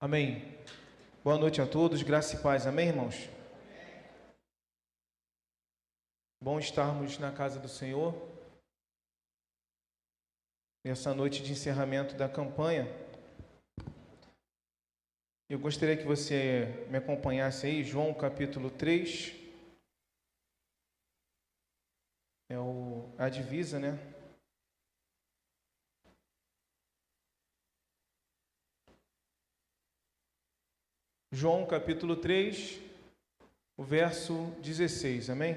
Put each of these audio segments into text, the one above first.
Amém. Boa noite a todos, graça e paz. Amém, irmãos? Bom estarmos na casa do Senhor. Nessa noite de encerramento da campanha. Eu gostaria que você me acompanhasse aí, João capítulo 3. É a divisa, né? João capítulo 3, o verso 16, amém?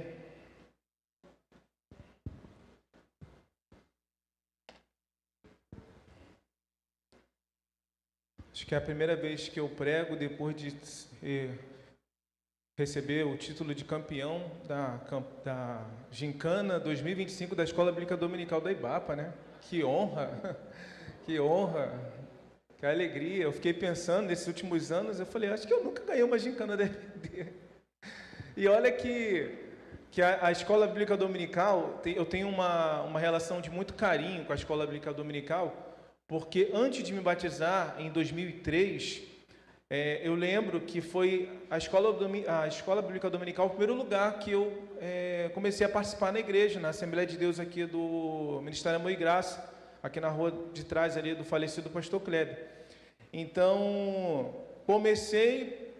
Acho que é a primeira vez que eu prego depois de receber o título de campeão da Gincana 2025 da Escola Bíblica Dominical da Ibapa, né? Que honra, que honra! Que alegria, eu fiquei pensando nesses últimos anos, eu falei, acho que eu nunca ganhei uma gincana da EBD. E olha que a Escola Bíblica Dominical, eu tenho uma relação de muito carinho com a Escola Bíblica Dominical, porque antes de me batizar, em 2003, eu lembro que foi a Escola Bíblica Dominical o primeiro lugar que eu comecei a participar na igreja, na Assembleia de Deus aqui do Ministério Amor e Graça, aqui na rua de trás ali do falecido pastor Kleber. Então, comecei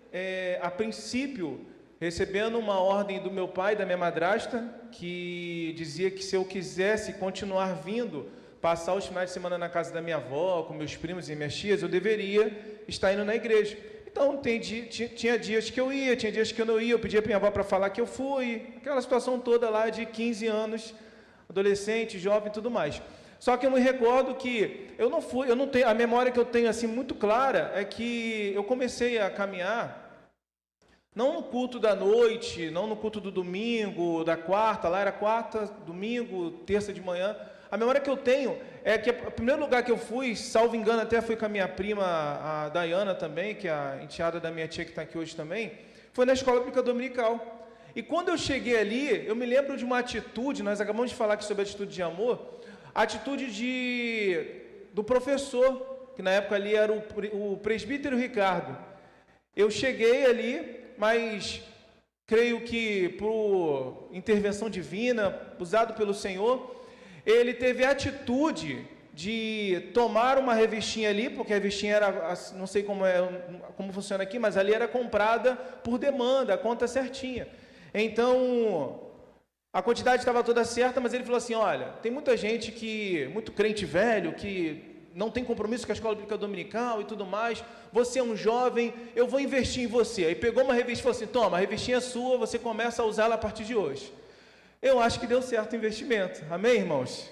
a princípio recebendo uma ordem do meu pai, da minha madrasta, que dizia que se eu quisesse continuar vindo, passar os finais de semana na casa da minha avó, com meus primos e minhas tias, eu deveria estar indo na igreja. Então, tinha dias que eu ia, tinha dias que eu não ia, eu pedia para minha avó para falar que eu fui, aquela situação toda lá de 15 anos, adolescente, jovem e tudo mais. Só que eu me recordo que eu não tenho, a memória que eu tenho assim muito clara é que eu comecei a caminhar, não no culto da noite, não no culto do domingo, da quarta, lá era quarta, domingo, terça de manhã. A memória que eu tenho é que o primeiro lugar que eu fui, salvo engano, até fui com a minha prima, a Dayana também, que é a enteada da minha tia que está aqui hoje também, foi na Escola Bíblica Dominical. E quando eu cheguei ali, eu me lembro de uma atitude, nós acabamos de falar aqui sobre a atitude de amor, a atitude do professor, que na época ali era o presbítero Ricardo. Eu cheguei ali, mas creio que por intervenção divina, usado pelo Senhor, ele teve a atitude de tomar uma revistinha ali, porque a revistinha era, não sei como funciona aqui, mas ali era comprada por demanda, a conta certinha. Então, a quantidade estava toda certa, mas ele falou assim, olha, tem muita gente muito crente velho, que não tem compromisso com a Escola Bíblica Dominical e tudo mais, você é um jovem, eu vou investir em você. Aí pegou uma revista e falou assim, toma, a revistinha é sua, você começa a usá-la a partir de hoje. Eu acho que deu certo o investimento, amém, irmãos?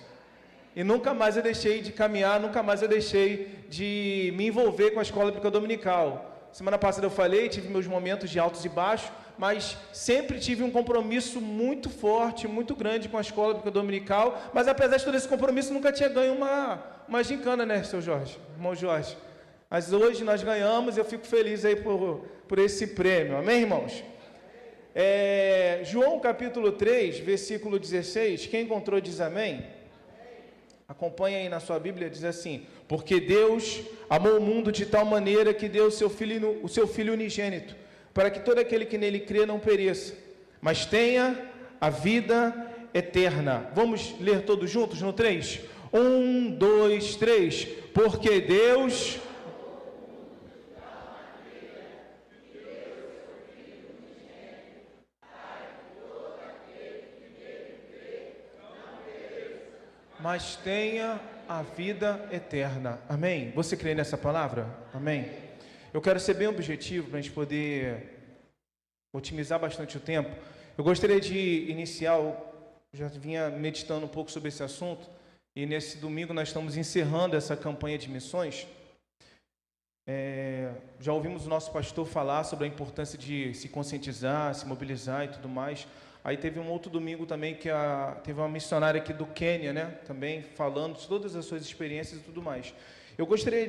E nunca mais eu deixei de caminhar, nunca mais eu deixei de me envolver com a Escola Bíblica Dominical. Semana passada eu falei, tive meus momentos de altos e baixos, mas sempre tive um compromisso muito forte, muito grande com a Escola Bíblica Dominical, mas apesar de todo esse compromisso, nunca tinha ganho uma gincana, né, seu Jorge, irmão Jorge? Mas hoje nós ganhamos e eu fico feliz aí por esse prêmio, amém, irmãos? João capítulo 3, versículo 16, quem encontrou diz amém? Acompanha aí na sua Bíblia, diz assim, porque Deus amou o mundo de tal maneira que deu o seu Filho unigênito, para que todo aquele que nele crê não pereça, mas tenha a vida eterna. Vamos ler todos juntos no 3? 1, 2, 3. Porque Deus... mas tenha a vida eterna. Amém? Você crê nessa palavra? Amém? Eu quero ser bem objetivo para a gente poder otimizar bastante o tempo. Eu gostaria de iniciar, já vinha meditando um pouco sobre esse assunto, e nesse domingo nós estamos encerrando essa campanha de missões. Já ouvimos o nosso pastor falar sobre a importância de se conscientizar, se mobilizar e tudo mais. Aí teve um outro domingo também que teve uma missionária aqui do Quênia, né? Também falando de todas as suas experiências e tudo mais. Eu gostaria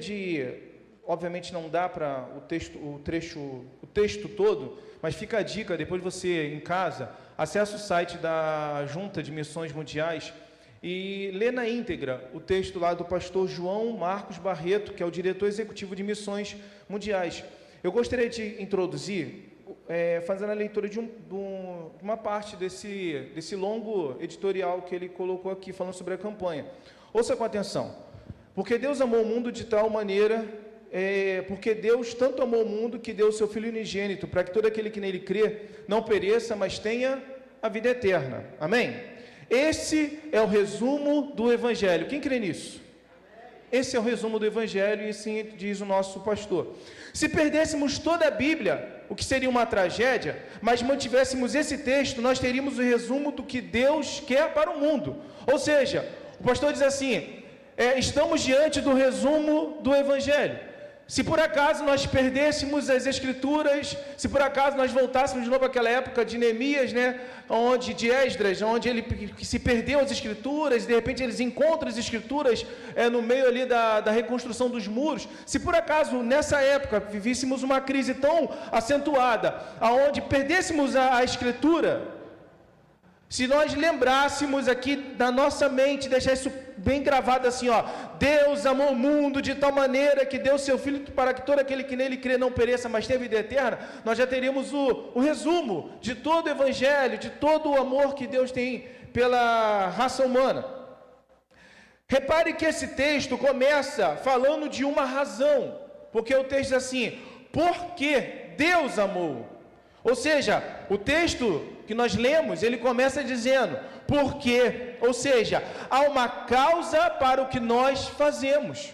obviamente não dá para o texto todo, mas fica a dica, depois você em casa, acessa o site da Junta de Missões Mundiais, e ler na íntegra o texto lá do pastor João Marcos Barreto, que é o diretor executivo de missões mundiais. Eu gostaria de introduzir, fazendo a leitura de uma parte desse longo editorial que ele colocou aqui, falando sobre a campanha. Ouça com atenção. Porque Deus amou o mundo de tal maneira, porque Deus tanto amou o mundo que deu o seu Filho unigênito, para que todo aquele que nele crê não pereça, mas tenha a vida eterna. Amém? Esse é o resumo do Evangelho. Quem crê nisso? Esse é o resumo do Evangelho, e assim diz o nosso pastor. Se perdêssemos toda a Bíblia, o que seria uma tragédia, mas mantivéssemos esse texto, nós teríamos o resumo do que Deus quer para o mundo. Ou seja, o pastor diz assim, estamos diante do resumo do Evangelho. Se por acaso nós perdêssemos as Escrituras, se por acaso nós voltássemos de novo àquela época de Neemias, de Esdras, onde ele se perdeu as Escrituras, e de repente eles encontram as Escrituras no meio ali da reconstrução dos muros. Se por acaso nessa época vivíssemos uma crise tão acentuada, aonde perdêssemos a Escritura, se nós lembrássemos aqui da nossa mente, deixar isso bem gravado assim, Deus amou o mundo de tal maneira que deu seu Filho para que todo aquele que nele crê não pereça, mas tenha vida eterna, nós já teríamos o resumo de todo o Evangelho, de todo o amor que Deus tem pela raça humana. Repare que esse texto começa falando de uma razão, porque o texto diz assim, porque Deus amou. Ou seja, o texto que nós lemos, ele começa dizendo, por quê? Ou seja, há uma causa para o que nós fazemos.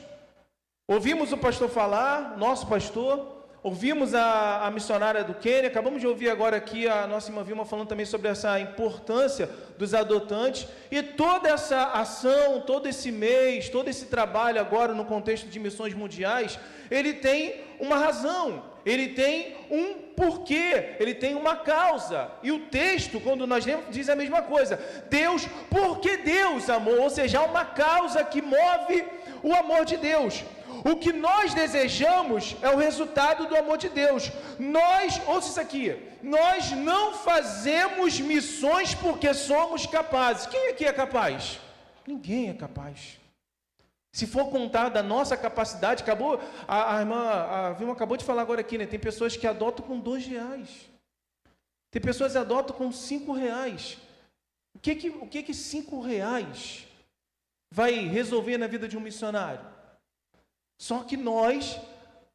Ouvimos o pastor falar, nosso pastor, ouvimos a missionária do Quênia, acabamos de ouvir agora aqui a nossa irmã Vilma falando também sobre essa importância dos adotantes, e toda essa ação, todo esse mês, todo esse trabalho agora no contexto de missões mundiais, ele tem uma razão, ele tem um porquê, ele tem uma causa, e o texto, quando nós lemos, diz a mesma coisa, Deus, porque Deus amou, ou seja, há uma causa que move o amor de Deus. O que nós desejamos é o resultado do amor de Deus. Ouça isso aqui, nós não fazemos missões porque somos capazes. Quem aqui é capaz? Ninguém é capaz. Se for contar da nossa capacidade, a Vilma acabou de falar agora aqui, tem pessoas que adotam com R$2. Tem pessoas que adotam com R$5. O que R$5 vai resolver na vida de um missionário? Só que nós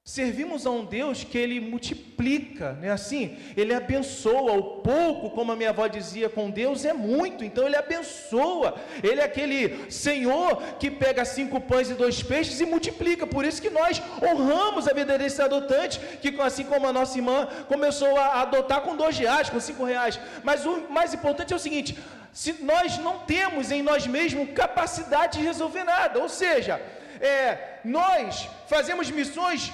servimos a um Deus que Ele multiplica, assim? Ele abençoa o pouco, como a minha avó dizia, com Deus é muito, então Ele abençoa. Ele é aquele Senhor que pega 5 pães e 2 peixes e multiplica. Por isso que nós honramos a vida desse adotante, que assim como a nossa irmã começou a adotar com R$2, com R$5. Mas o mais importante é o seguinte, se nós não temos em nós mesmos capacidade de resolver nada, ou seja, nós fazemos missões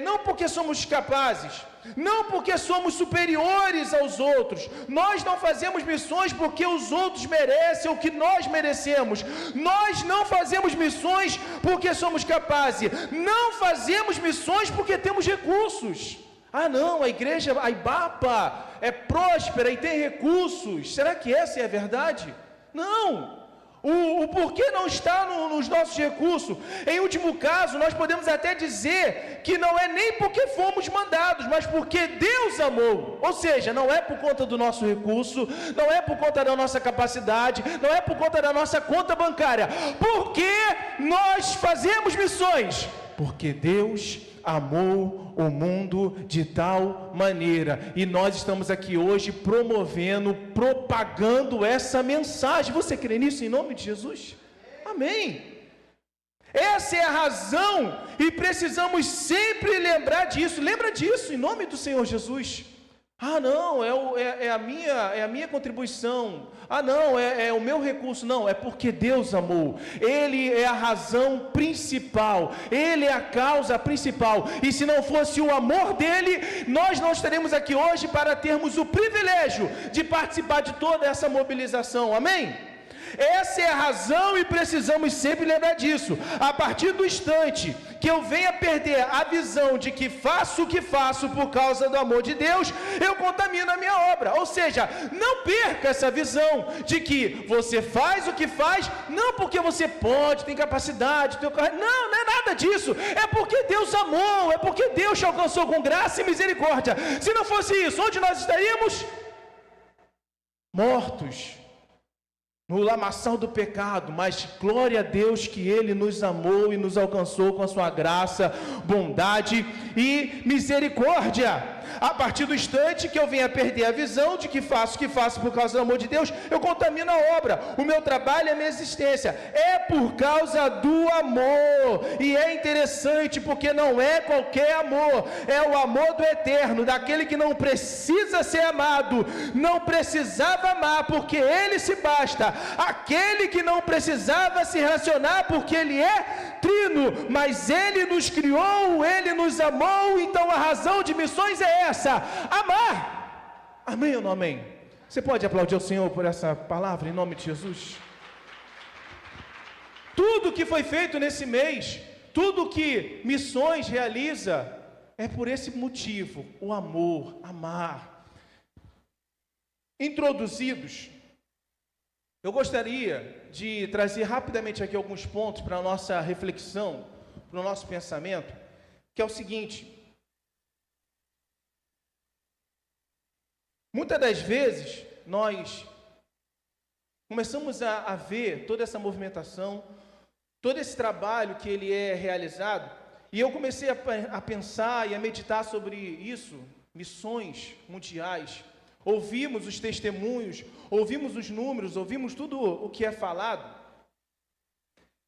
não porque somos capazes, não porque somos superiores aos outros, nós não fazemos missões porque os outros merecem o que nós merecemos, nós não fazemos missões porque somos capazes, não fazemos missões porque temos recursos. Não, a igreja, a IBAPA é próspera e tem recursos. Será que essa é a verdade? Não. O porquê não está nos nossos recursos. Em último caso, nós podemos até dizer que não é nem porque fomos mandados, mas porque Deus amou. Ou seja, não é por conta do nosso recurso, não é por conta da nossa capacidade, não é por conta da nossa conta bancária. Por que nós fazemos missões? Porque Deus amou o mundo de tal maneira, e nós estamos aqui hoje promovendo, propagando essa mensagem. Você crê nisso em nome de Jesus? Amém. Essa é a razão, e precisamos sempre lembrar disso. Lembra disso em nome do Senhor Jesus. Não, é a minha contribuição. Não, é o meu recurso. Não, é porque Deus amou. Ele é a razão principal. Ele é a causa principal. E se não fosse o amor dele, nós não estaremos aqui hoje para termos o privilégio de participar de toda essa mobilização. Amém? Essa é a razão e precisamos sempre lembrar disso. A partir do instante que eu venha perder a visão de que faço o que faço por causa do amor de Deus, eu contamino a minha obra. Ou seja, não perca essa visão de que você faz o que faz, não porque você pode, tem capacidade, não é nada disso. É porque Deus amou, é porque Deus te alcançou com graça e misericórdia. Se não fosse isso, onde nós estaríamos? Mortos no lamaçal do pecado, mas glória a Deus que Ele nos amou e nos alcançou com a sua graça, bondade e misericórdia. A partir do instante que eu venha perder a visão de que faço o que faço por causa do amor de Deus, eu contamino a obra, o meu trabalho e a minha existência. É por causa do amor, e é interessante porque não é qualquer amor, é o amor do eterno, daquele que não precisa ser amado, não precisava amar porque Ele se basta, aquele que não precisava se relacionar porque Ele é trino, mas Ele nos criou, Ele nos amou, então a razão de missões é essa, amar. Amém ou não amém? Você pode aplaudir ao Senhor por essa palavra em nome de Jesus? Tudo que foi feito nesse mês, tudo que missões realiza, é por esse motivo, o amor, amar. Introduzidos, eu gostaria de trazer rapidamente aqui alguns pontos para a nossa reflexão, para o nosso pensamento, que é o seguinte: muitas das vezes nós começamos a ver toda essa movimentação, todo esse trabalho que ele é realizado, e eu comecei a pensar e a meditar sobre isso, missões mundiais. Ouvimos os testemunhos, ouvimos os números, ouvimos tudo o que é falado.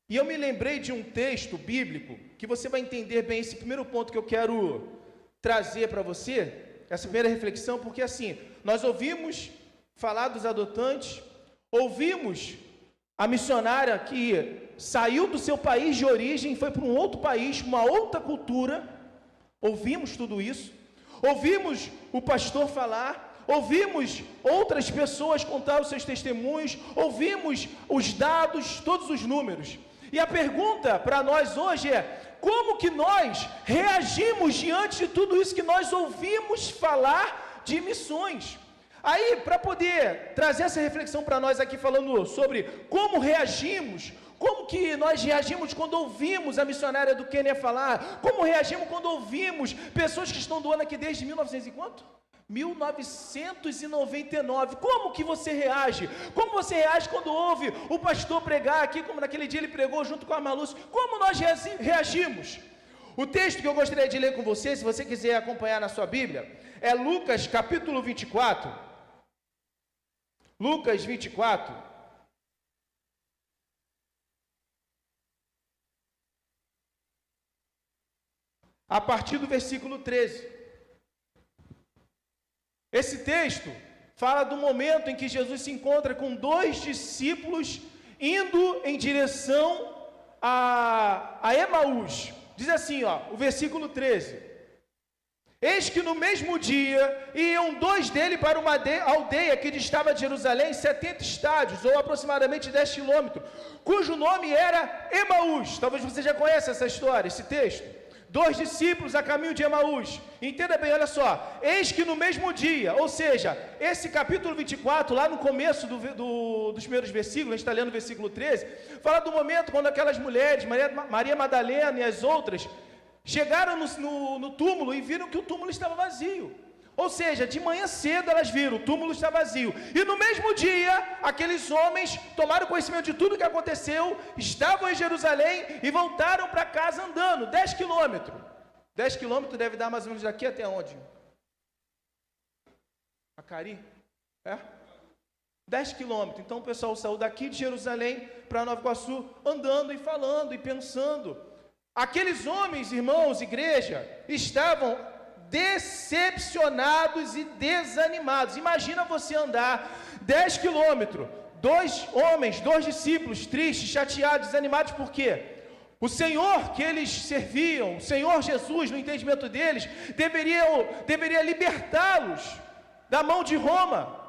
E eu me lembrei de um texto bíblico, que você vai entender bem esse primeiro ponto que eu quero trazer para você, essa primeira reflexão, porque assim, nós ouvimos falar dos adotantes, ouvimos a missionária que saiu do seu país de origem, foi para um outro país, uma outra cultura, ouvimos tudo isso, ouvimos o pastor falar, ouvimos outras pessoas contar os seus testemunhos, ouvimos os dados, todos os números. E a pergunta para nós hoje é: como que nós reagimos diante de tudo isso que nós ouvimos falar de missões? Aí, para poder trazer essa reflexão para nós aqui, falando sobre como reagimos, como que nós reagimos quando ouvimos a missionária do Quênia falar, como reagimos quando ouvimos pessoas que estão doando aqui desde 1900 e quanto? 1999, como que você reage? Como você reage quando ouve o pastor pregar aqui, como naquele dia ele pregou junto com a Malúcia? Como nós reagimos? O texto que eu gostaria de ler com você, se você quiser acompanhar na sua Bíblia, é Lucas capítulo 24, Lucas 24, a partir do versículo 13. Esse texto fala do momento em que Jesus se encontra com 2 discípulos indo em direção a Emaús. Diz assim, o versículo 13: eis que no mesmo dia iam 2 dele para uma aldeia que distava de Jerusalém 70 estádios, ou aproximadamente 10 quilômetros, cujo nome era Emaús. Talvez você já conheça essa história, esse texto. 2 discípulos a caminho de Emaús. Entenda bem, olha só. Eis que no mesmo dia, ou seja, esse capítulo 24, lá no começo dos primeiros versículos, a gente está lendo o versículo 13, fala do momento quando aquelas mulheres, Maria Madalena e as outras, chegaram no túmulo e viram que o túmulo estava vazio. Ou seja, de manhã cedo elas viram, o túmulo está vazio. E no mesmo dia, aqueles homens tomaram conhecimento de tudo o que aconteceu, estavam em Jerusalém e voltaram para casa andando, 10 quilômetros. 10 quilômetros deve dar mais ou menos daqui até onde? Acari? 10 quilômetros. Então o pessoal saiu daqui de Jerusalém para Nova Iguaçu, andando e falando e pensando. Aqueles homens, irmãos, igreja, estavam decepcionados e desanimados. Imagina você andar 10 quilômetros, 2 homens, 2 discípulos, tristes, chateados, desanimados, por quê? O Senhor que eles serviam, o Senhor Jesus, no entendimento deles, deveria libertá-los da mão de Roma.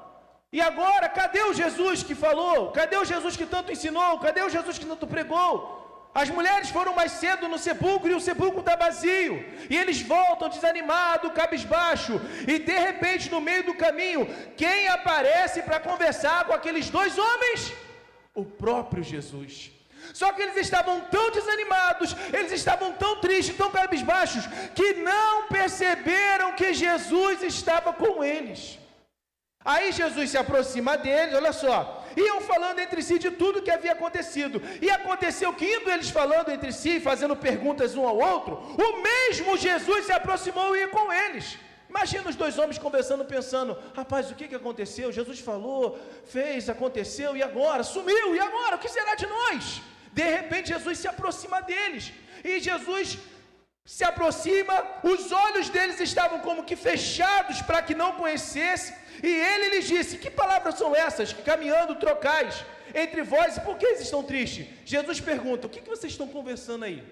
E agora, cadê o Jesus que falou? Cadê o Jesus que tanto ensinou? Cadê o Jesus que tanto pregou? As mulheres foram mais cedo no sepulcro e o sepulcro está vazio. E eles voltam desanimados, cabisbaixo. E de repente, no meio do caminho, quem aparece para conversar com aqueles dois homens? O próprio Jesus. Só que eles estavam tão desanimados, eles estavam tão tristes, tão cabisbaixos, que não perceberam que Jesus estava com eles. Aí Jesus se aproxima deles, olha só, iam falando entre si de tudo que havia acontecido, e aconteceu que indo eles falando entre si, fazendo perguntas um ao outro, o mesmo Jesus se aproximou e ia com eles. Imagina os dois homens conversando, pensando, rapaz, o que aconteceu? Jesus falou, fez, aconteceu, e agora? Sumiu, e agora? O que será de nós? De repente Jesus se aproxima deles, e Jesus se aproxima, os olhos deles estavam como que fechados para que não conhecesse, e ele lhes disse, que palavras são essas, que caminhando trocais entre vós, e por que eles estão tristes? Jesus pergunta, o que vocês estão conversando aí?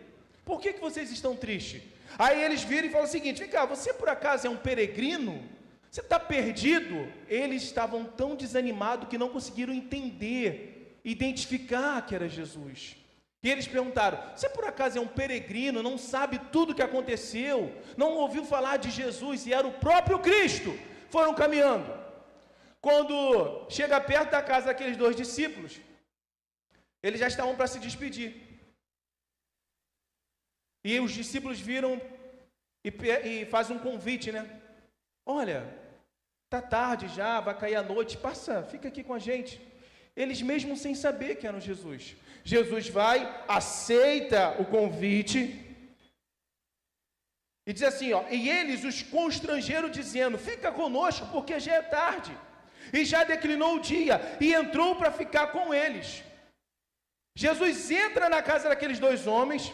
Por que vocês estão tristes? Aí eles viram e falam o seguinte, vem cá, você por acaso é um peregrino? Você está perdido? Eles estavam tão desanimados que não conseguiram entender, identificar que era Jesus. E eles perguntaram, você por acaso é um peregrino, não sabe tudo o que aconteceu, não ouviu falar de Jesus e era o próprio Cristo? Foram caminhando. Quando chega perto da casa daqueles dois discípulos, eles já estavam para se despedir. E os discípulos viram e fazem um convite, né? Olha, está tarde já, vai cair a noite, passa, fica aqui com a gente. Eles mesmo sem saber que era Jesus. Jesus vai, aceita o convite e diz assim, ó, e eles os constrangeram dizendo, fica conosco porque já é tarde. E já declinou o dia e entrou para ficar com eles. Jesus entra na casa daqueles dois homens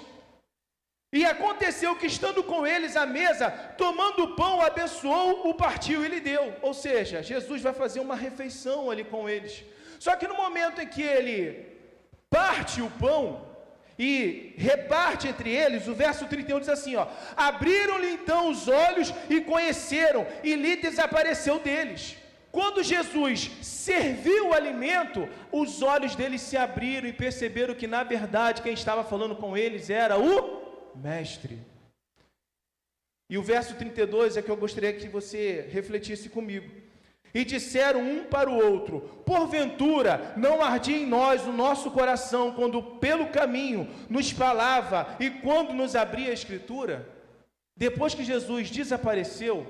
e aconteceu que estando com eles à mesa, tomando o pão, abençoou, o partiu e lhe deu. Ou seja, Jesus vai fazer uma refeição ali com eles. Só que no momento em que ele parte o pão e reparte entre eles, o verso 31 diz assim, ó, abriram-lhe então os olhos e conheceram, e lhe desapareceu deles. Quando Jesus serviu o alimento, os olhos deles se abriram e perceberam que na verdade quem estava falando com eles era o Mestre. E o verso 32 é que eu gostaria que você refletisse comigo. E disseram um para o outro, porventura não ardia em nós o nosso coração quando pelo caminho nos falava e quando nos abria a Escritura? Depois que Jesus desapareceu,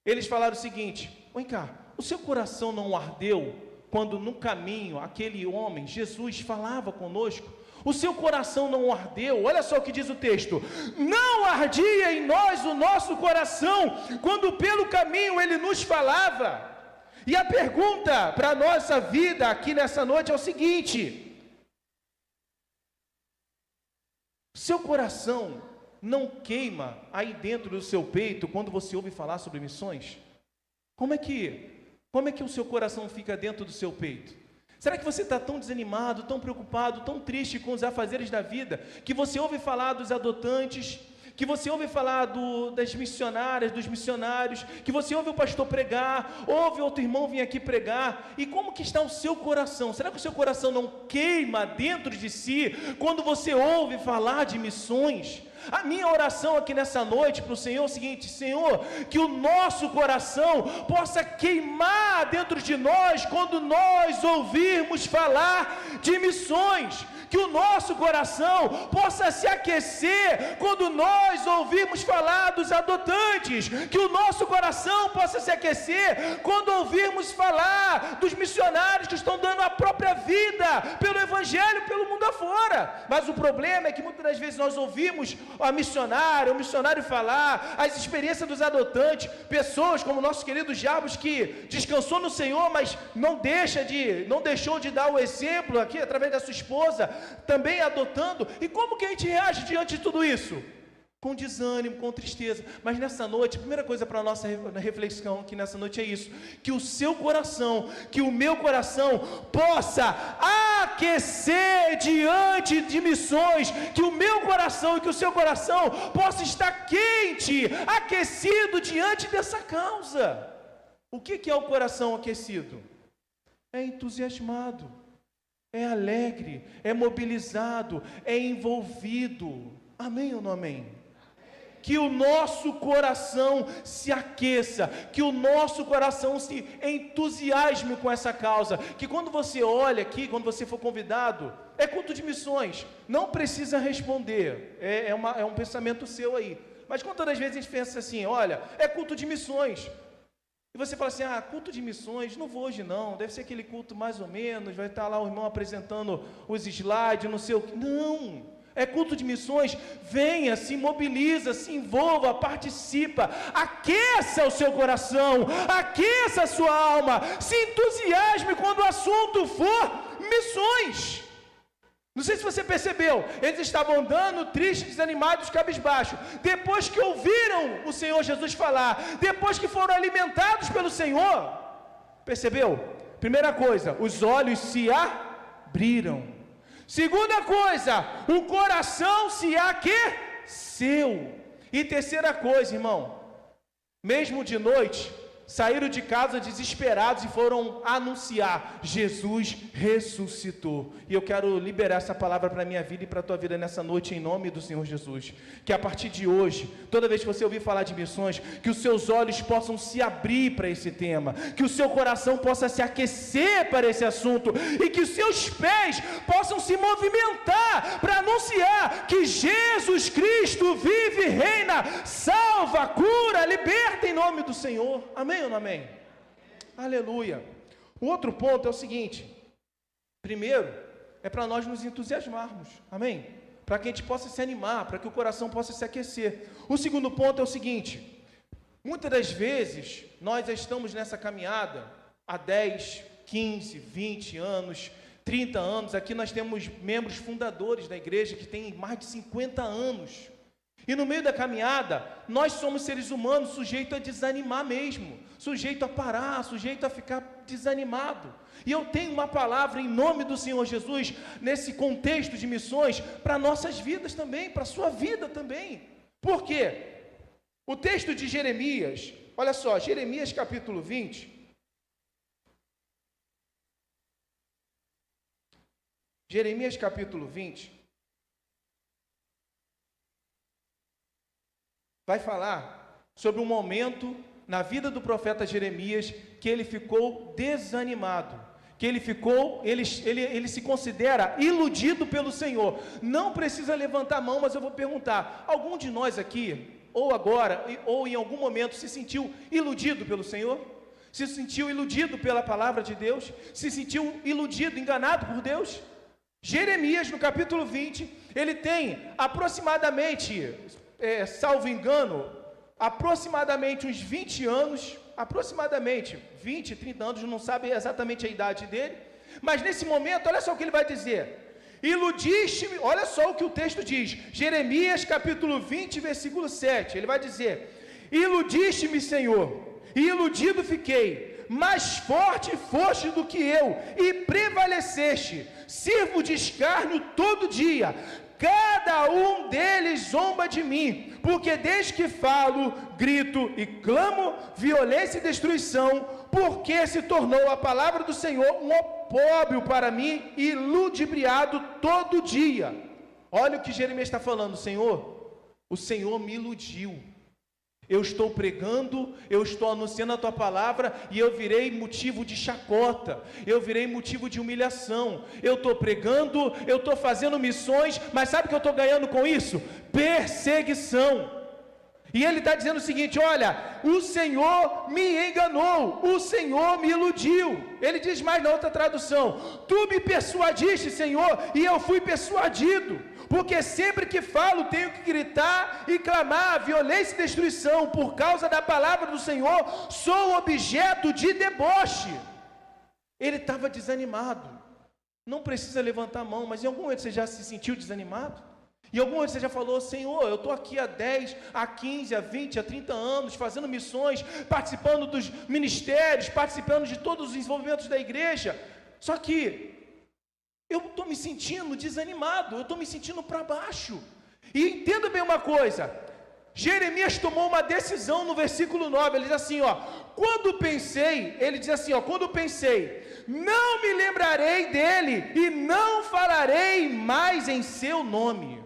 eles falaram o seguinte, vem cá, o seu coração não ardeu quando no caminho aquele homem, Jesus, falava conosco? O seu coração não ardeu? Olha só o que diz o texto, não ardia em nós o nosso coração quando pelo caminho ele nos falava? E a pergunta para a nossa vida aqui nessa noite é o seguinte, seu coração não queima aí dentro do seu peito quando você ouve falar sobre missões? Como é que o seu coração fica dentro do seu peito? Será que você está tão desanimado, tão preocupado, tão triste com os afazeres da vida, que você ouve falar dos adotantes, que você ouve falar das missionárias, dos missionários, que você ouve o pastor pregar, ouve outro irmão vir aqui pregar, e como que está o seu coração? Será que o seu coração não queima dentro de si, quando você ouve falar de missões? A minha oração aqui nessa noite para o Senhor é o seguinte, Senhor, que o nosso coração possa queimar dentro de nós, quando nós ouvirmos falar de missões, que o nosso coração possa se aquecer quando nós ouvirmos falar dos adotantes, que o nosso coração possa se aquecer quando ouvirmos falar dos missionários que estão dando a própria vida pelo Evangelho, pelo mundo afora. Mas o problema é que muitas das vezes nós ouvimos o missionário falar, as experiências dos adotantes, pessoas como o nosso querido Jabos, que descansou no Senhor, mas não deixou de dar o exemplo aqui, através da sua esposa, também adotando. E como que a gente reage diante de tudo isso? Com desânimo, com tristeza. Mas nessa noite, a primeira coisa para a nossa reflexão aqui nessa noite é isso, que o seu coração, que o meu coração possa aquecer diante de missões, que o meu coração e que o seu coração possa estar quente, aquecido diante dessa causa. O que é o coração aquecido? é entusiasmado, é alegre, é mobilizado, é envolvido. Amém ou não amém? Que o nosso coração se aqueça, que o nosso coração se entusiasme com essa causa, que quando você olha aqui, quando você for convidado, é culto de missões, não precisa responder, é um pensamento seu aí, mas quantas das vezes a gente pensa assim, olha, é culto de missões, e você fala assim, culto de missões, não vou hoje não, deve ser aquele culto mais ou menos, vai estar lá o irmão apresentando os slides, não sei o que, não, é culto de missões, venha, se mobiliza, se envolva, participa, aqueça o seu coração, aqueça a sua alma, se entusiasme quando o assunto for missões. Não sei se você percebeu, eles estavam andando tristes, desanimados, cabisbaixos, depois que ouviram o Senhor Jesus falar, depois que foram alimentados pelo Senhor, percebeu? Primeira coisa, os olhos se abriram. Segunda coisa, o coração se aqueceu. E terceira coisa, irmão, mesmo de noite, saíram de casa desesperados e foram anunciar: Jesus ressuscitou. E eu quero liberar essa palavra para a minha vida e para a tua vida nessa noite, em nome do Senhor Jesus. Que a partir de hoje, toda vez que você ouvir falar de missões, que os seus olhos possam se abrir para esse tema, que o seu coração possa se aquecer para esse assunto, e que os seus pés possam se movimentar para anunciar que Jesus Cristo vive e reina, salva, cura, liberta em nome do Senhor. Amém ou não amém? Aleluia. O outro ponto é o seguinte: primeiro, é para nós nos entusiasmarmos, amém? Para que a gente possa se animar, para que o coração possa se aquecer. O segundo ponto é o seguinte: muitas das vezes, nós já estamos nessa caminhada há 10, 15, 20 anos, 30 anos, aqui nós temos membros fundadores da igreja que têm mais de 50 anos. E no meio da caminhada, nós somos seres humanos sujeitos a desanimar mesmo, sujeito a parar, sujeito a ficar desanimado. E eu tenho uma palavra em nome do Senhor Jesus, nesse contexto de missões, para nossas vidas também, para a sua vida também. Por quê? O texto de Jeremias, olha só, Jeremias capítulo 20. Jeremias capítulo 20. Vai falar sobre um momento na vida do profeta Jeremias que ele ficou desanimado, que ele se considera iludido pelo Senhor. Não precisa levantar a mão, mas eu vou perguntar: algum de nós aqui, ou agora, ou em algum momento, se sentiu iludido pelo Senhor? Se sentiu iludido pela palavra de Deus? Se sentiu iludido, enganado por Deus? Jeremias, no capítulo 20, ele tem aproximadamente, salvo engano, aproximadamente uns 20 anos, aproximadamente 20, 30 anos, não sabe exatamente a idade dele, mas nesse momento, olha só o que ele vai dizer: iludiste-me, olha só o que o texto diz, Jeremias capítulo 20, versículo 7, ele vai dizer: iludiste-me, Senhor, e iludido fiquei, mais forte foste do que eu, e prevaleceste, sirvo de escárnio todo dia, cada um deles zomba de mim, porque desde que falo, grito e clamo, violência e destruição, porque se tornou a palavra do Senhor um opróbrio para mim e ludibriado todo dia. Olha o que Jeremias está falando: Senhor, o Senhor me iludiu. Eu estou pregando, eu estou anunciando a tua palavra e eu virei motivo de chacota, eu virei motivo de humilhação. Eu estou pregando, eu estou fazendo missões, mas sabe o que eu estou ganhando com isso? Perseguição. E ele está dizendo o seguinte: olha, o Senhor me enganou, o Senhor me iludiu. Ele diz mais na outra tradução: tu me persuadiste, Senhor, e eu fui persuadido. Porque sempre que falo tenho que gritar e clamar violência e destruição, por causa da palavra do Senhor, sou objeto de deboche. Ele estava desanimado. Não precisa levantar a mão, mas em algum momento você já se sentiu desanimado? Em algum momento você já falou: Senhor, eu estou aqui há 10, há 15, há 20, há 30 anos, fazendo missões, participando dos ministérios, participando de todos os desenvolvimentos da igreja, só que eu estou me sentindo desanimado, eu estou me sentindo para baixo. E entenda bem uma coisa: Jeremias tomou uma decisão no versículo 9, ele diz assim, quando pensei, não me lembrarei dele e não falarei mais em seu nome.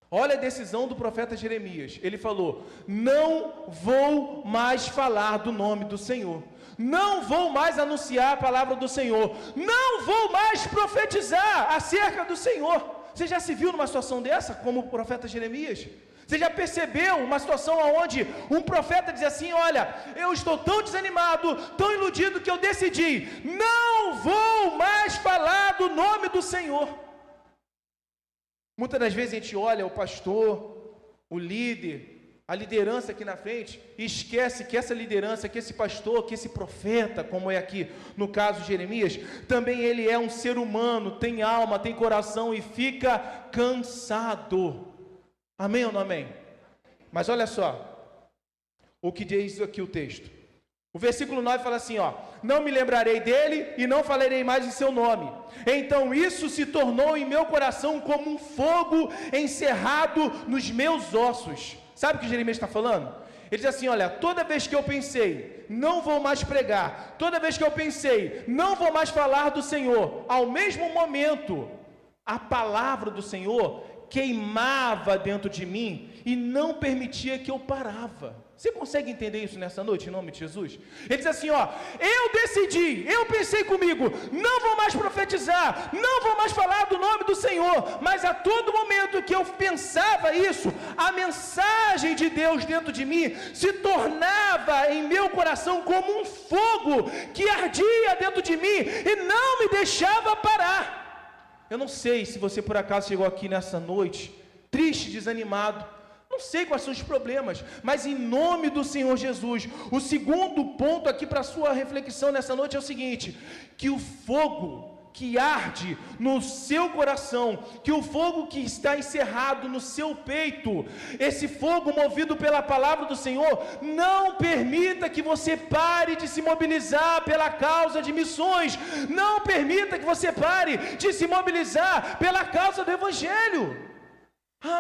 Olha a decisão do profeta Jeremias, ele falou, não vou mais falar do nome do Senhor, não vou mais anunciar a palavra do Senhor, não vou mais profetizar acerca do Senhor. Você já se viu numa situação dessa, como o profeta Jeremias? Você já percebeu uma situação onde um profeta diz assim, olha, eu estou tão desanimado, tão iludido, que eu decidi, não vou mais falar do nome do Senhor. Muitas das vezes a gente olha o pastor, o líder, a liderança aqui na frente, e esquece que essa liderança, que esse pastor, que esse profeta, como é aqui no caso de Jeremias, também ele é um ser humano, tem alma, tem coração e fica cansado. Amém ou não amém? Mas olha só, o que diz aqui o texto. O versículo 9 fala assim, não me lembrarei dele e não falarei mais em seu nome. Então isso se tornou em meu coração como um fogo encerrado nos meus ossos. Sabe o que Jeremias está falando? Ele diz assim, olha, toda vez que eu pensei, não vou mais pregar, toda vez que eu pensei, não vou mais falar do Senhor, ao mesmo momento, a palavra do Senhor queimava dentro de mim e não permitia que eu parava. Você consegue entender isso nessa noite, em nome de Jesus? Ele diz assim, eu decidi, eu pensei comigo, não vou mais profetizar, não vou mais falar do nome do Senhor, mas a todo momento que eu pensava isso, a mensagem de Deus dentro de mim se tornava em meu coração como um fogo que ardia dentro de mim e não me deixava parar. Eu não sei se você por acaso chegou aqui nessa noite, triste, desanimado, não sei quais são os problemas, mas em nome do Senhor Jesus, o segundo ponto aqui para a sua reflexão nessa noite é o seguinte, que o fogo que arde no seu coração, que o fogo que está encerrado no seu peito, esse fogo movido pela palavra do Senhor, não permita que você pare de se mobilizar pela causa de missões, não permita que você pare de se mobilizar pela causa do Evangelho.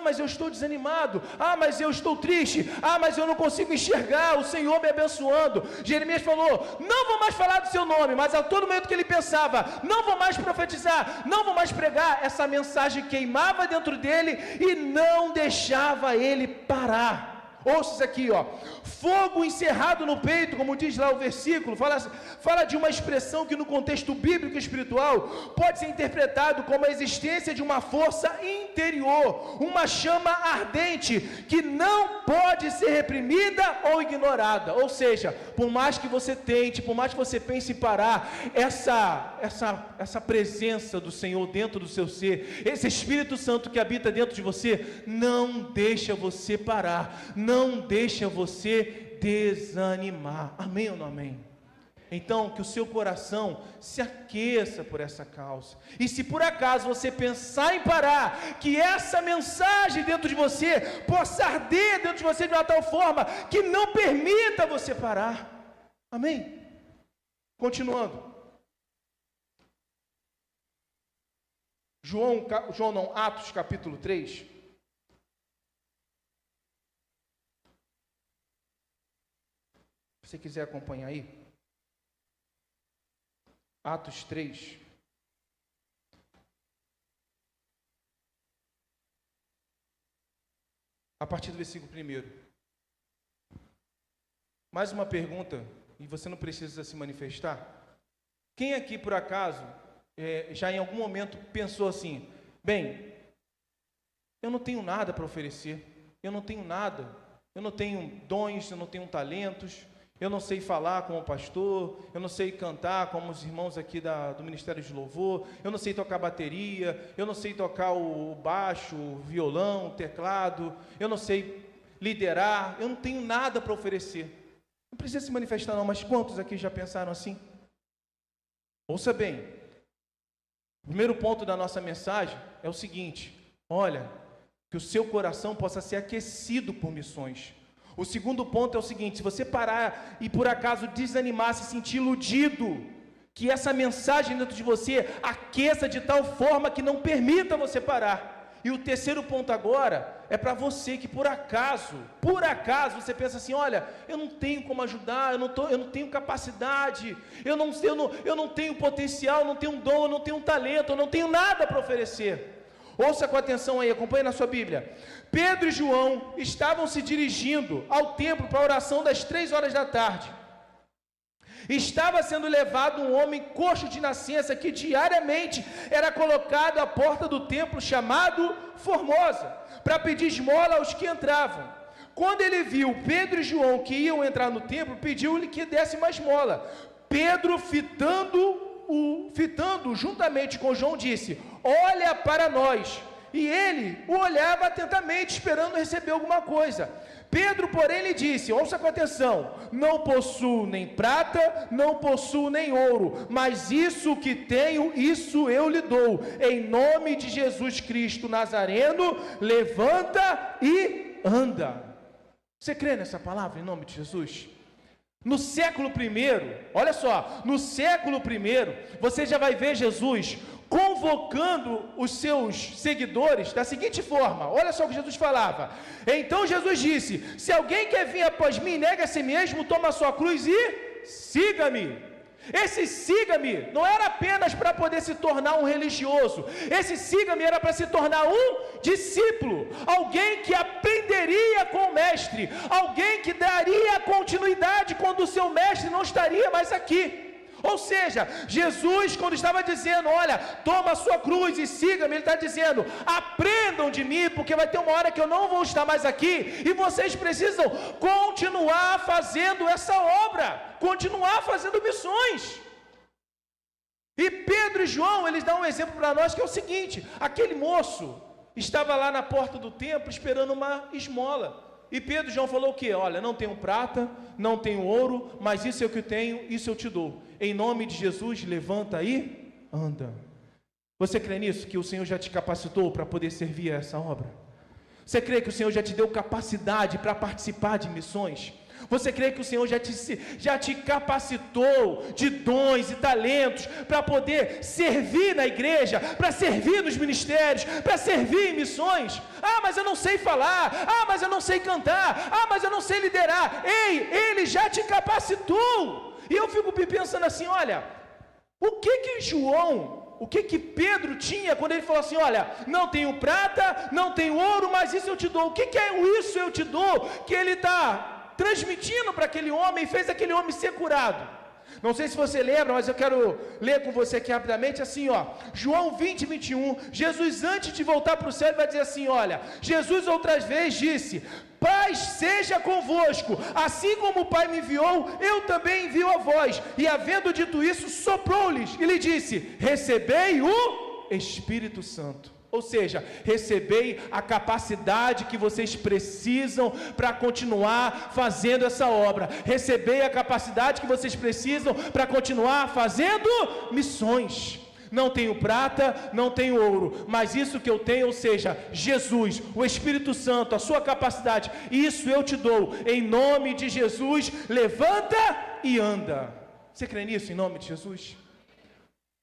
Mas eu estou desanimado, mas eu estou triste, mas eu não consigo enxergar o Senhor me abençoando. Jeremias falou, não vou mais falar do seu nome, mas a todo momento que ele pensava, não vou mais profetizar, não vou mais pregar, essa mensagem queimava dentro dele e não deixava ele parar. Ouça isso aqui, fogo encerrado no peito, como diz lá o versículo, fala de uma expressão que no contexto bíblico e espiritual pode ser interpretado como a existência de uma força interior, uma chama ardente que não pode ser reprimida ou ignorada. Ou seja, por mais que você tente, por mais que você pense em parar, essa presença do Senhor dentro do seu ser, esse Espírito Santo que habita dentro de você, não deixa você parar, não deixa você desanimar. Amém ou não amém? Então, que o seu coração se aqueça por essa causa. E se por acaso você pensar em parar, que essa mensagem dentro de você possa arder dentro de você de uma tal forma que não permita você parar. Amém? Continuando. Atos capítulo 3. Se você quiser acompanhar aí, Atos 3, a partir do versículo 1. Mais uma pergunta, e você não precisa se manifestar. Quem aqui, por acaso, já em algum momento pensou assim, bem, eu não tenho nada para oferecer, eu não tenho nada, eu não tenho dons, eu não tenho talentos, eu não sei falar como pastor, eu não sei cantar como os irmãos aqui do Ministério de Louvor, eu não sei tocar bateria, eu não sei tocar o baixo, o violão, o teclado, eu não sei liderar, eu não tenho nada para oferecer. Não precisa se manifestar não, mas quantos aqui já pensaram assim? Ouça bem, o primeiro ponto da nossa mensagem é o seguinte, olha, que o seu coração possa ser aquecido por missões. O segundo ponto é o seguinte, se você parar e por acaso desanimar, se sentir iludido, que essa mensagem dentro de você aqueça de tal forma que não permita você parar. E o terceiro ponto agora é para você que por acaso você pensa assim, olha, eu não tenho como ajudar, eu não tenho capacidade, eu não tenho potencial, eu não tenho dom, eu não tenho talento, eu não tenho nada para oferecer. Ouça com atenção aí, acompanhe na sua Bíblia. Pedro e João estavam se dirigindo ao templo para a oração das 3 horas da tarde. Estava sendo levado um homem coxo de nascença que diariamente era colocado à porta do templo chamado Formosa, para pedir esmola aos que entravam. Quando ele viu Pedro e João que iam entrar no templo, pediu-lhe que desse uma esmola. Pedro, fitando juntamente com João, disse: olha para nós. E ele o olhava atentamente, esperando receber alguma coisa. Pedro, porém, lhe disse, ouça com atenção: não possuo nem prata, não possuo nem ouro, mas isso que tenho, isso eu lhe dou. Em nome de Jesus Cristo Nazareno, levanta e anda. Você crê nessa palavra, em nome de Jesus? No século I, olha só, no século I, você já vai ver Jesus convocando os seus seguidores da seguinte forma, olha só o que Jesus falava. Então Jesus disse: se alguém quer vir após mim, nega a si mesmo, toma a sua cruz e siga-me. Esse siga-me não era apenas para poder se tornar um religioso, esse siga-me era para se tornar um discípulo, alguém que aprenderia com o mestre, alguém que daria continuidade quando o seu mestre não estaria mais aqui. Ou seja, Jesus, quando estava dizendo, olha, toma a sua cruz e siga-me, ele está dizendo, aprendam de mim, porque vai ter uma hora que eu não vou estar mais aqui, e vocês precisam continuar fazendo essa obra, continuar fazendo missões. E Pedro e João, eles dão um exemplo para nós, que é o seguinte: aquele moço estava lá na porta do templo, esperando uma esmola, e Pedro e João falou o quê? Olha, não tenho prata, não tenho ouro, mas isso é o que eu tenho, isso eu te dou. Em nome de Jesus, levanta e anda. Você crê nisso? Que o Senhor já te capacitou para poder servir a essa obra? Você crê que o Senhor já te deu capacidade para participar de missões? Você crê que o Senhor já te capacitou de dons e talentos para poder servir na igreja, para servir nos ministérios, para servir em missões? Ah, mas eu não sei falar. Ah, mas eu não sei cantar. Ah, mas eu não sei liderar. Ei, Ele já te capacitou. E eu fico pensando assim, olha, o que Pedro tinha quando ele falou assim, olha, não tenho prata, não tenho ouro, mas isso eu te dou. O que é o isso eu te dou que ele está transmitindo para aquele homem e fez aquele homem ser curado? Não sei se você lembra, mas eu quero ler com você aqui rapidamente, assim, ó, João 20, 21, Jesus antes de voltar para o céu, vai dizer assim, olha, Jesus outras vezes disse, paz seja convosco, assim como o Pai me enviou, eu também envio a vós, e havendo dito isso, soprou-lhes, e lhe disse, recebei o Espírito Santo. Ou seja, recebei a capacidade que vocês precisam para continuar fazendo essa obra. Recebei a capacidade que vocês precisam para continuar fazendo missões. Não tenho prata, não tenho ouro, mas isso que eu tenho, ou seja, Jesus, o Espírito Santo, a sua capacidade, isso eu te dou. Em nome de Jesus, levanta e anda. Você crê nisso, em nome de Jesus?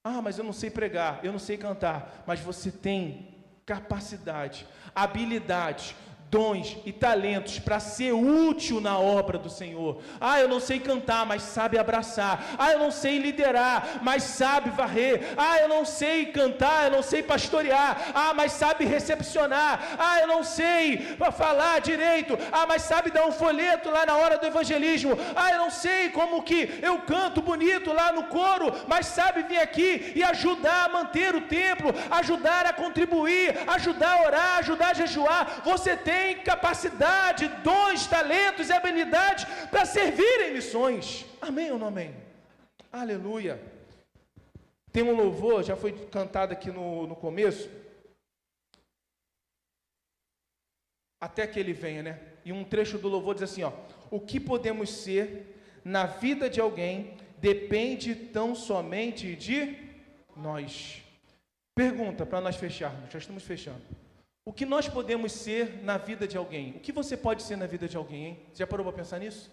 Ah, mas eu não sei pregar, eu não sei cantar, mas você tem capacidade, habilidade, dons e talentos para ser útil na obra do Senhor. Ah, eu não sei cantar, mas sabe abraçar. Ah, eu não sei liderar, mas sabe varrer. Ah, eu não sei cantar, eu não sei pastorear. Ah, mas sabe recepcionar. Ah, eu não sei falar direito. Ah, mas sabe dar um folheto lá na hora do evangelismo. Ah, eu não sei como que eu canto bonito lá no coro, mas sabe vir aqui e ajudar a manter o templo, ajudar a contribuir, ajudar a orar, ajudar a jejuar. Você tem capacidade, dons, talentos e habilidades para servir em missões. Amém ou não amém? Aleluia. Tem um louvor, já foi cantado aqui no começo, até que ele venha, né? E um trecho do louvor diz assim, ó, o que podemos ser na vida de alguém depende tão somente de nós. Pergunta para nós fecharmos, já estamos fechando. O que nós podemos ser na vida de alguém? O que você pode ser na vida de alguém, hein? Já parou para pensar nisso?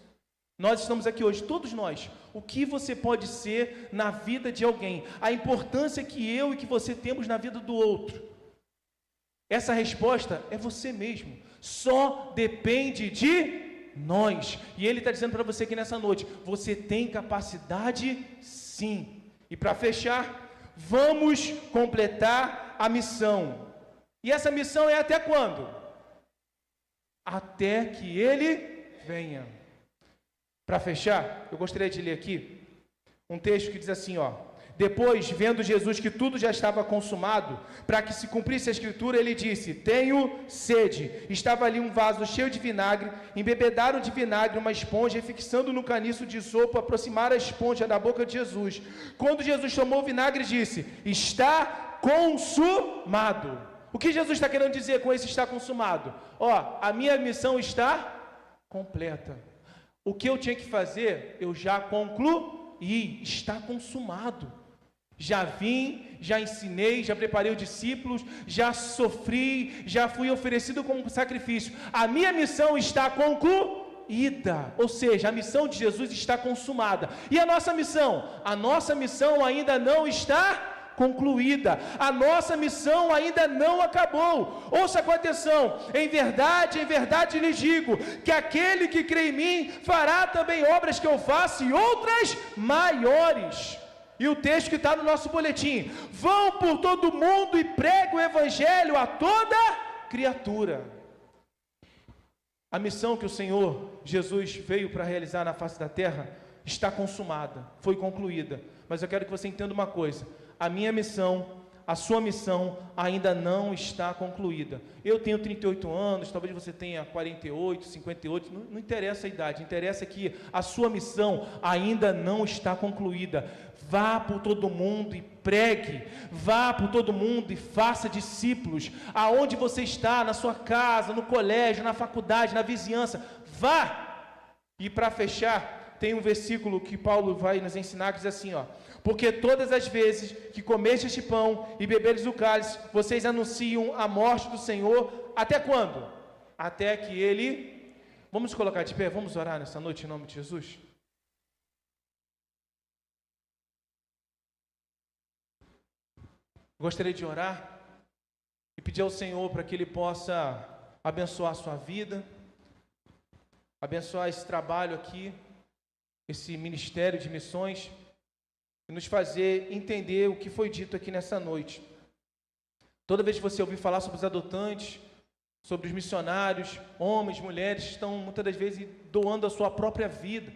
Nós estamos aqui hoje, todos nós. O que você pode ser na vida de alguém? A importância que eu e que você temos na vida do outro. Essa resposta é você mesmo. Só depende de nós. E Ele está dizendo para você aqui nessa noite, você tem capacidade sim. E para fechar, vamos completar a missão. E essa missão é até quando? Até que Ele venha. Para fechar, eu gostaria de ler aqui um texto que diz assim, depois, vendo Jesus que tudo já estava consumado, para que se cumprisse a escritura, ele disse, tenho sede. Estava ali um vaso cheio de vinagre, embebedaram de vinagre uma esponja, e fixando no caniço de isopo, aproximaram a esponja da boca de Jesus. Quando Jesus tomou o vinagre, disse, está consumado. O que Jesus está querendo dizer com esse está consumado? A minha missão está completa. O que eu tinha que fazer, eu já concluí, está consumado. Já vim, já ensinei, já preparei os discípulos, já sofri, já fui oferecido como sacrifício. A minha missão está concluída, ou seja, a missão de Jesus está consumada. E a nossa missão? A nossa missão ainda não está concluída. A nossa missão ainda não acabou. Ouça com atenção, em verdade lhes digo, que aquele que crê em mim, fará também obras que eu faço e outras maiores. E o texto que está no nosso boletim, vão por todo mundo e preguem o evangelho a toda criatura. A missão que o Senhor Jesus veio para realizar na face da terra, está consumada, foi concluída. Mas eu quero que você entenda uma coisa, a minha missão, a sua missão ainda não está concluída. Eu tenho 38 anos, talvez você tenha 48, 58, não interessa a idade, interessa que a sua missão ainda não está concluída. Vá por todo mundo e pregue, vá por todo mundo e faça discípulos, aonde você está, na sua casa, no colégio, na faculdade, na vizinhança, vá. E para fechar, tem um versículo que Paulo vai nos ensinar, que diz assim, porque todas as vezes que comeste este pão e beberes o cálice, vocês anunciam a morte do Senhor, até quando? Até que Ele... Vamos colocar de pé, vamos orar nessa noite em nome de Jesus? Gostaria de orar e pedir ao Senhor para que Ele possa abençoar a sua vida, abençoar esse trabalho aqui, esse ministério de missões, e nos fazer entender o que foi dito aqui nessa noite. Toda vez que você ouvir falar sobre os adotantes, sobre os missionários, homens, mulheres, que estão muitas das vezes doando a sua própria vida.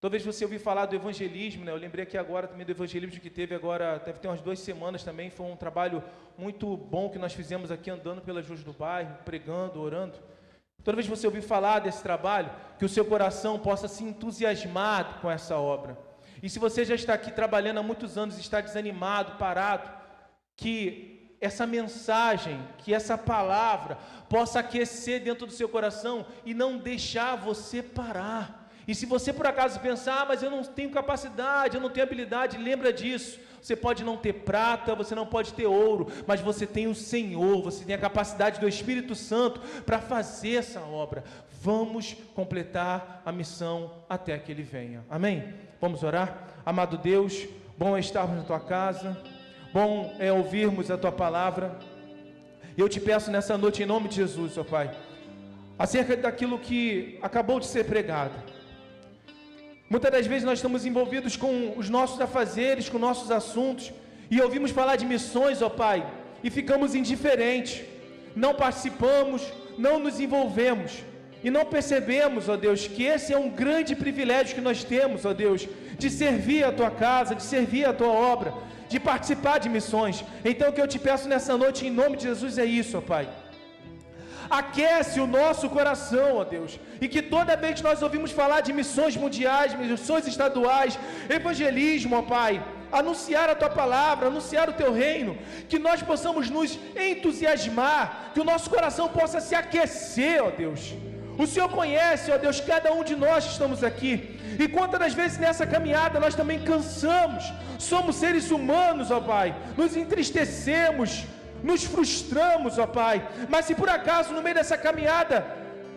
Toda vez que você ouvir falar do evangelismo, eu lembrei aqui agora também do evangelismo que teve agora, deve ter umas 2 semanas também, foi um trabalho muito bom que nós fizemos aqui andando pelas ruas do bairro, pregando, orando. Toda vez que você ouvir falar desse trabalho, que o seu coração possa se entusiasmar com essa obra. E se você já está aqui trabalhando há muitos anos e está desanimado, parado, que essa mensagem, que essa palavra possa aquecer dentro do seu coração e não deixar você parar. E se você por acaso pensar, mas eu não tenho capacidade, eu não tenho habilidade, lembra disso. Você pode não ter prata, você não pode ter ouro, mas você tem o Senhor, você tem a capacidade do Espírito Santo para fazer essa obra. Vamos completar a missão até que Ele venha. Amém? Vamos orar? Amado Deus, bom é estarmos na Tua casa, bom é ouvirmos a Tua palavra. Eu te peço nessa noite em nome de Jesus, ó Pai, acerca daquilo que acabou de ser pregado. Muitas das vezes nós estamos envolvidos com os nossos afazeres, com nossos assuntos, e ouvimos falar de missões, ó Pai, e ficamos indiferentes, não participamos, não nos envolvemos, e não percebemos, ó Deus, que esse é um grande privilégio que nós temos, ó Deus, de servir a Tua casa, de servir a Tua obra, de participar de missões. Então o que eu te peço nessa noite, em nome de Jesus, é isso, ó Pai. Aquece o nosso coração, ó Deus, e que toda vez que nós ouvimos falar de missões mundiais, missões estaduais, evangelismo, ó Pai, anunciar a Tua palavra, anunciar o Teu reino, que nós possamos nos entusiasmar, que o nosso coração possa se aquecer, ó Deus. O Senhor conhece, ó Deus, cada um de nós que estamos aqui, e quantas das vezes nessa caminhada nós também cansamos, somos seres humanos, ó Pai, nos entristecemos, nos frustramos, ó Pai, mas se por acaso no meio dessa caminhada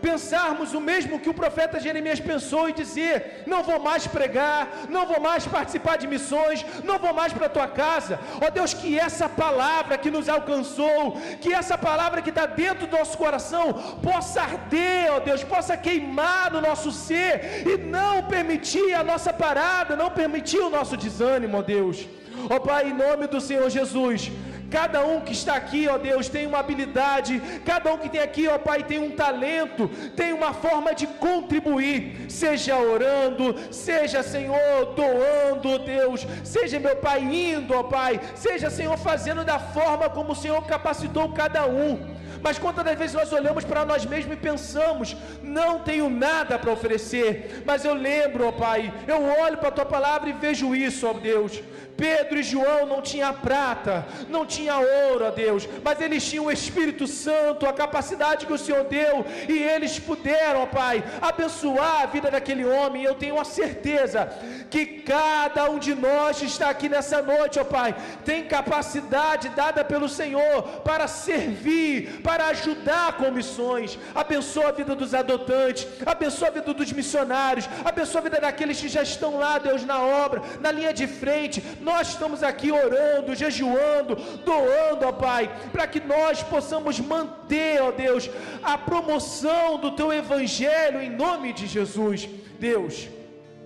pensarmos o mesmo que o profeta Jeremias pensou e dizer: não vou mais pregar, não vou mais participar de missões, não vou mais para a tua casa. Ó Deus, que essa palavra que nos alcançou, que essa palavra que está dentro do nosso coração possa arder, ó Deus, possa queimar no nosso ser e não permitir a nossa parada, não permitir o nosso desânimo, ó Deus. Ó Pai, em nome do Senhor Jesus, cada um que está aqui, ó Deus, tem uma habilidade, cada um que tem aqui, ó Pai, tem um talento, tem uma forma de contribuir, seja orando, seja, Senhor, doando, ó Deus, seja, meu Pai, indo, ó Pai, seja, Senhor, fazendo da forma como o Senhor capacitou cada um. Mas quantas das vezes nós olhamos para nós mesmos e pensamos: não tenho nada para oferecer. Mas eu lembro, ó Pai, eu olho para a Tua palavra e vejo isso, ó Deus. Pedro e João não tinham prata, não tinham ouro, ó Deus, mas eles tinham o Espírito Santo, a capacidade que o Senhor deu, e eles puderam, ó Pai, abençoar a vida daquele homem. E eu tenho a certeza que cada um de nós que está aqui nessa noite, ó Pai, tem capacidade dada pelo Senhor para servir, para ajudar com missões. Abençoa a vida dos adotantes, abençoa a vida dos missionários, abençoa a vida daqueles que já estão lá, Deus, na obra, na linha de frente. Nós estamos aqui orando, jejuando, doando, ó Pai, para que nós possamos manter, ó Deus, a promoção do Teu Evangelho em nome de Jesus. Deus,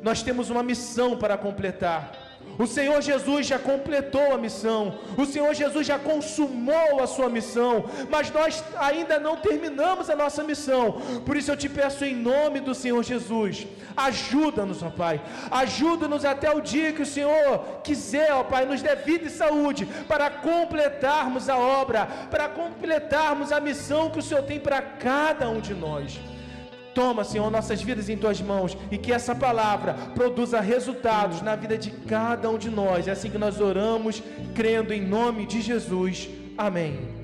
nós temos uma missão para completar. O Senhor Jesus já completou a missão, o Senhor Jesus já consumou a sua missão, mas nós ainda não terminamos a nossa missão. Por isso eu te peço em nome do Senhor Jesus, ajuda-nos, ó Pai, ajuda-nos até o dia que o Senhor quiser, ó Pai, nos dê vida e saúde, para completarmos a obra, para completarmos a missão que o Senhor tem para cada um de nós. Toma, Senhor, nossas vidas em Tuas mãos, e que essa palavra produza resultados na vida de cada um de nós. É assim que nós oramos, crendo em nome de Jesus. Amém.